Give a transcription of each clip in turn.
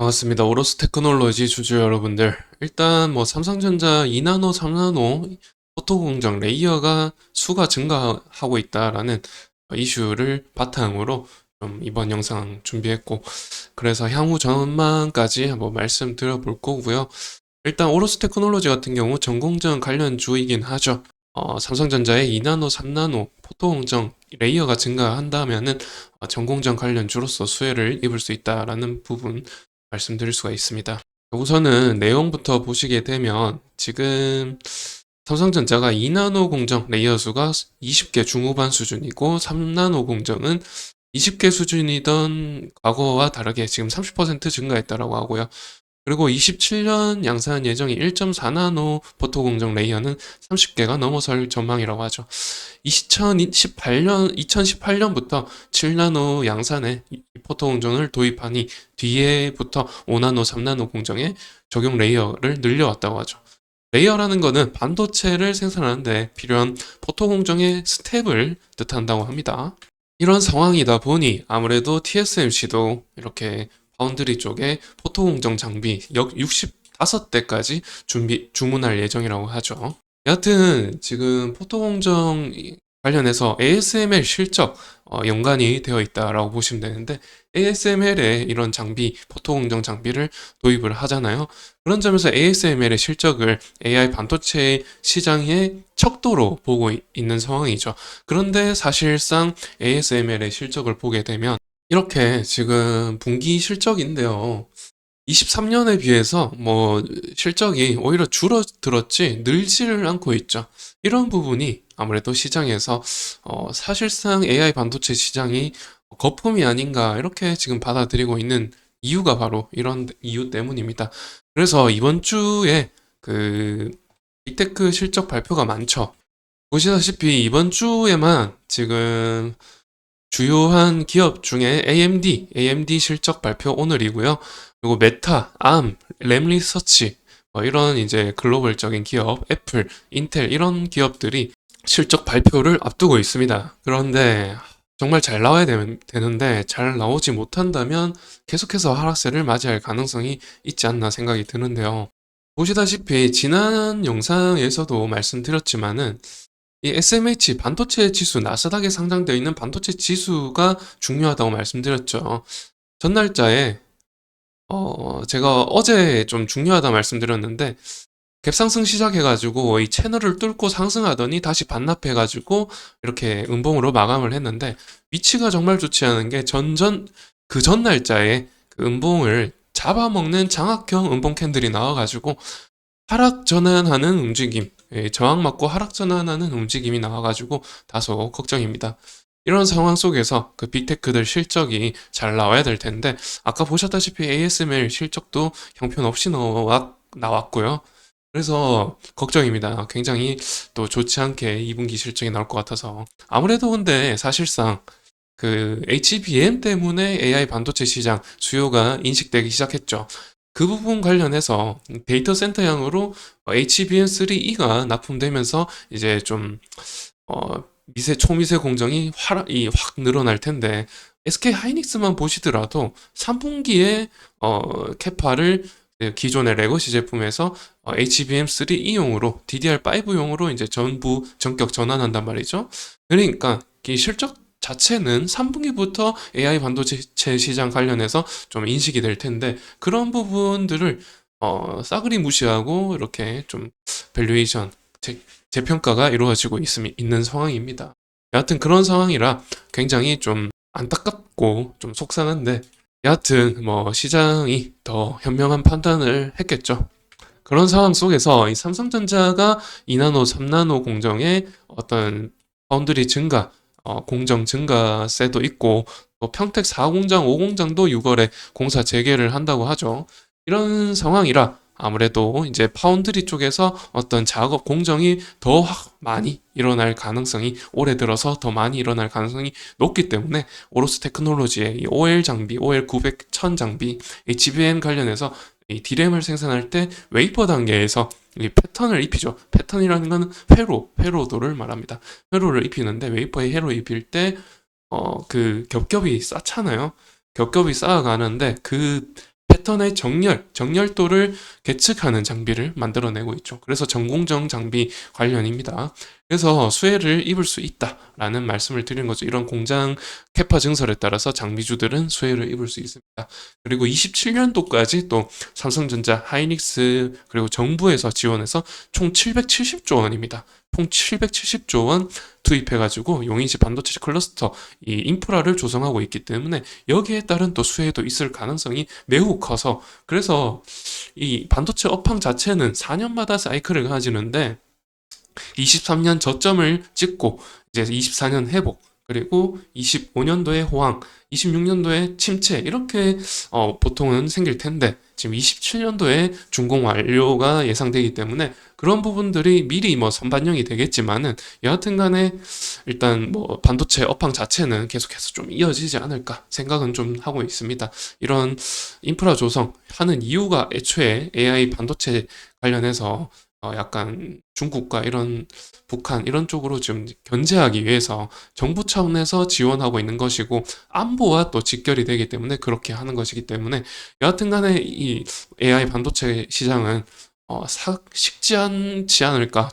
반갑습니다. 오로스 테크놀로지 주주 여러분들. 일단 뭐 삼성전자 2나노, 3나노 포토 공정 레이어가 수가 증가하고 있다라는 이슈를 바탕으로 좀 이번 영상 준비했고, 그래서 향후 전망까지 한번 말씀드려 볼 거고요. 일단 오로스 테크놀로지 같은 경우 전공정 관련주이긴 하죠. 삼성전자의 2나노, 3나노 포토 공정 레이어가 증가한다면은 전공정 관련주로서 수혜를 입을 수 있다라는 부분 말씀드릴 수가 있습니다. 우선은 내용부터 보시게 되면 지금 삼성전자가 2나노 공정 레이어 수가 20개 중후반 수준이고 3나노 공정은 20개 수준이던 과거와 다르게 지금 30% 증가했다라고 하고요. 그리고 27년 양산 예정이 1.4나노 포토 공정 레이어는 30개가 넘어설 전망이라고 하죠. 2018년부터 7나노 양산에 포토 공정을 도입하니 뒤에부터 5나노, 3나노 공정에 적용 레이어를 늘려왔다고 하죠. 레이어라는 거는 반도체를 생산하는데 필요한 포토 공정의 스텝을 뜻한다고 합니다. 이런 상황이다 보니 아무래도 TSMC도 이렇게 파운드리 쪽에 포토 공정 장비 약 65대까지 주문할 예정이라고 하죠. 여하튼 지금 포토 공정 관련해서 ASML 실적 연관이 되어 있다라고 보시면 되는데, ASML에 이런 장비, 포토 공정 장비를 도입을 하잖아요. 그런 점에서 ASML의 실적을 AI 반도체 시장의 척도로 보고 있는 상황이죠. 그런데 사실상 ASML의 실적을 보게 되면 이렇게 지금 분기 실적인데요. 23년에 비해서 뭐 실적이 오히려 줄어들었지 늘지를 않고 있죠. 이런 부분이 아무래도 시장에서 사실상 AI 반도체 시장이 거품이 아닌가 이렇게 지금 받아들이고 있는 이유가 바로 이런 이유 때문입니다. 그래서 이번 주에 그 빅테크 실적 발표가 많죠. 보시다시피 이번 주에만 지금 주요한 기업 중에 AMD 실적 발표 오늘이고요. 그리고 메타, 암, 램리서치, 이런 이제 글로벌적인 기업, 애플, 인텔 이런 기업들이 실적 발표를 앞두고 있습니다. 그런데 정말 잘 나와야 되는데 잘 나오지 못한다면 계속해서 하락세를 맞이할 가능성이 있지 않나 생각이 드는데요. 보시다시피 지난 영상에서도 말씀드렸지만은 이 SMH 반도체 지수, 나스닥에 상장되어 있는 반도체 지수가 중요하다고 말씀드렸죠. 전날짜에 제가 어제 좀 중요하다 말씀드렸는데 갭상승 시작해가지고 이 채널을 뚫고 상승하더니 다시 반납해가지고 이렇게 음봉으로 마감을 했는데, 위치가 정말 좋지 않은 게 그 전날짜에 그 음봉을 잡아먹는 장악형 음봉 캔들이 나와가지고 하락 전환하는 움직임, 저항 맞고 하락 전환하는 움직임이 나와가지고 다소 걱정입니다. 이런 상황 속에서 그 빅테크들 실적이 잘 나와야 될 텐데, 아까 보셨다시피 ASML 실적도 형편없이 나왔고요. 그래서 걱정입니다. 굉장히 또 좋지 않게 2분기 실적이 나올 것 같아서. 아무래도 근데 사실상 그 HBM 때문에 AI 반도체 시장 수요가 인식되기 시작했죠. 그 부분 관련해서 데이터 센터향으로 HBM3E가 납품되면서 이제 좀 초미세 공정이 확 늘어날 텐데, SK 하이닉스만 보시더라도 3분기에 캐파를 기존의 레거시 제품에서 HBM3E용으로 DDR5용으로 이제 전부 전격 전환한단 말이죠. 그러니까 이 실적 자체는 3분기부터 AI 반도체 시장 관련해서 좀 인식이 될 텐데, 그런 부분들을 싸그리 무시하고 이렇게 좀 밸류에이션 재평가가 이루어지고 있는 상황입니다. 여하튼 그런 상황이라 굉장히 좀 안타깝고 좀 속상한데, 여하튼 뭐 시장이 더 현명한 판단을 했겠죠. 그런 상황 속에서 이 삼성전자가 2나노, 3나노 공정의 어떤 파운드리 증가, 공정 증가세도 있고, 또 평택 4공장, 5공장도 6월에 공사 재개를 한다고 하죠. 이런 상황이라 아무래도 이제 파운드리 쪽에서 어떤 작업 공정이 더 많이 일어날 가능성이, 올해 들어서 더 많이 일어날 가능성이 높기 때문에 오로스 테크놀로지의 이 OL 장비, OL 900, 1000 장비, HBM 관련해서 이 D램을 생산할 때 웨이퍼 단계에서 이 패턴을 입히죠. 패턴이라는 것은 회로도를 말합니다. 회로를 입히는데, 웨이퍼에 회로 입힐 때 그 겹겹이 쌓잖아요. 겹겹이 쌓아가는데 그 패턴의 정렬도를 계측하는 장비를 만들어내고 있죠. 그래서 전공정 장비 관련입니다. 그래서 수혜를 입을 수 있다라는 말씀을 드린 거죠. 이런 공장 캐파 증설에 따라서 장비주들은 수혜를 입을 수 있습니다. 그리고 27년도까지 또 삼성전자, 하이닉스 그리고 정부에서 지원해서 총 770조 원입니다. 총 770조 원 투입해가지고 용인시 반도체 클러스터 이 인프라를 조성하고 있기 때문에 여기에 따른 또 수혜도 있을 가능성이 매우 커서 그래서 이 반도체 업황 자체는 4년마다 사이클을 가지는데 23년 저점을 찍고 이제 24년 회복 그리고 25년도에 호황, 26년도에 침체 이렇게 보통은 생길 텐데 지금 27년도에 준공 완료가 예상되기 때문에 그런 부분들이 미리 뭐 선반영이 되겠지만은 여하튼 간에 일단 뭐 반도체 업황 자체는 계속해서 좀 이어지지 않을까 생각은 좀 하고 있습니다. 이런 인프라 조성하는 이유가 애초에 AI 반도체 관련해서 약간 중국과 이런 북한 이런 쪽으로 지금 견제하기 위해서 정부 차원에서 지원하고 있는 것이고 안보와 또 직결이 되기 때문에 그렇게 하는 것이기 때문에 여하튼 간에 이 AI 반도체 시장은 식지 않지 않을까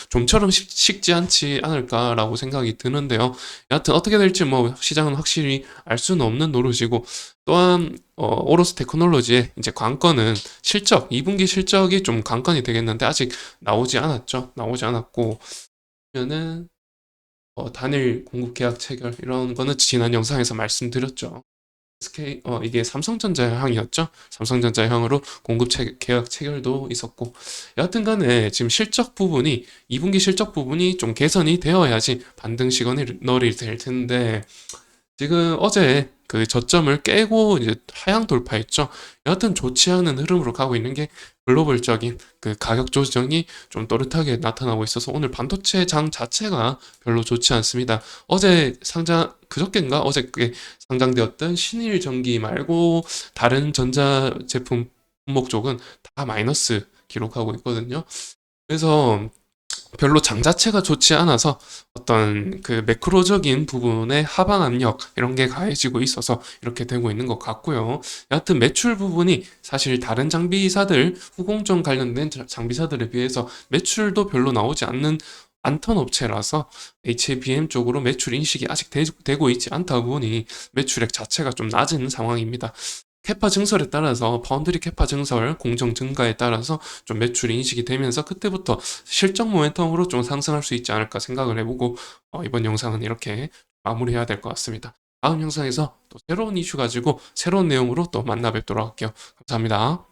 좀처럼 식지 않지 않을까라고 생각이 드는데요. 여하튼 어떻게 될지 뭐 시장은 확실히 알 수는 없는 노릇이고 또한 오로스 테크놀로지의 이제 관건은 실적 2분기 실적이 좀 관건이 되겠는데 아직 나오지 않았죠. 나오지 않았고 그러면은 단일 공급 계약 체결 이런 거는 지난 영상에서 말씀드렸죠. 이게 삼성전자 향이었죠. 삼성전자 향으로 계약 체결도 있었고 여하튼 간에 지금 실적 부분이 2분기 실적 부분이 좀 개선이 되어야지 반등 시그널이 될 텐데 지금 어제 그 저점을 깨고 이제 하향 돌파했죠. 여하튼 좋지 않은 흐름으로 가고 있는 게 글로벌적인 그 가격 조정이 좀 또렷하게 나타나고 있어서 오늘 반도체 장 자체가 별로 좋지 않습니다. 그저께인가 어저께 상장되었던 신일전기 말고 다른 전자제품 품목 쪽은 다 마이너스 기록하고 있거든요. 그래서 별로 장 자체가 좋지 않아서 어떤 그 매크로적인 부분의 하방 압력 이런 게 가해지고 있어서 이렇게 되고 있는 것 같고요. 여하튼 매출 부분이 사실 다른 장비사들 후공정 관련된 장비사들에 비해서 매출도 별로 나오지 않던 업체라서 HBM 쪽으로 매출 인식이 아직 되고 있지 않다 보니 매출액 자체가 좀 낮은 상황입니다. 캐파 증설에 따라서 파운드리 캐파 증설 공정 증가에 따라서 좀 매출이 인식이 되면서 그때부터 실적 모멘텀으로 좀 상승할 수 있지 않을까 생각을 해보고 이번 영상은 이렇게 마무리해야 될 것 같습니다. 다음 영상에서 또 새로운 이슈 가지고 새로운 내용으로 또 만나 뵙도록 할게요. 감사합니다.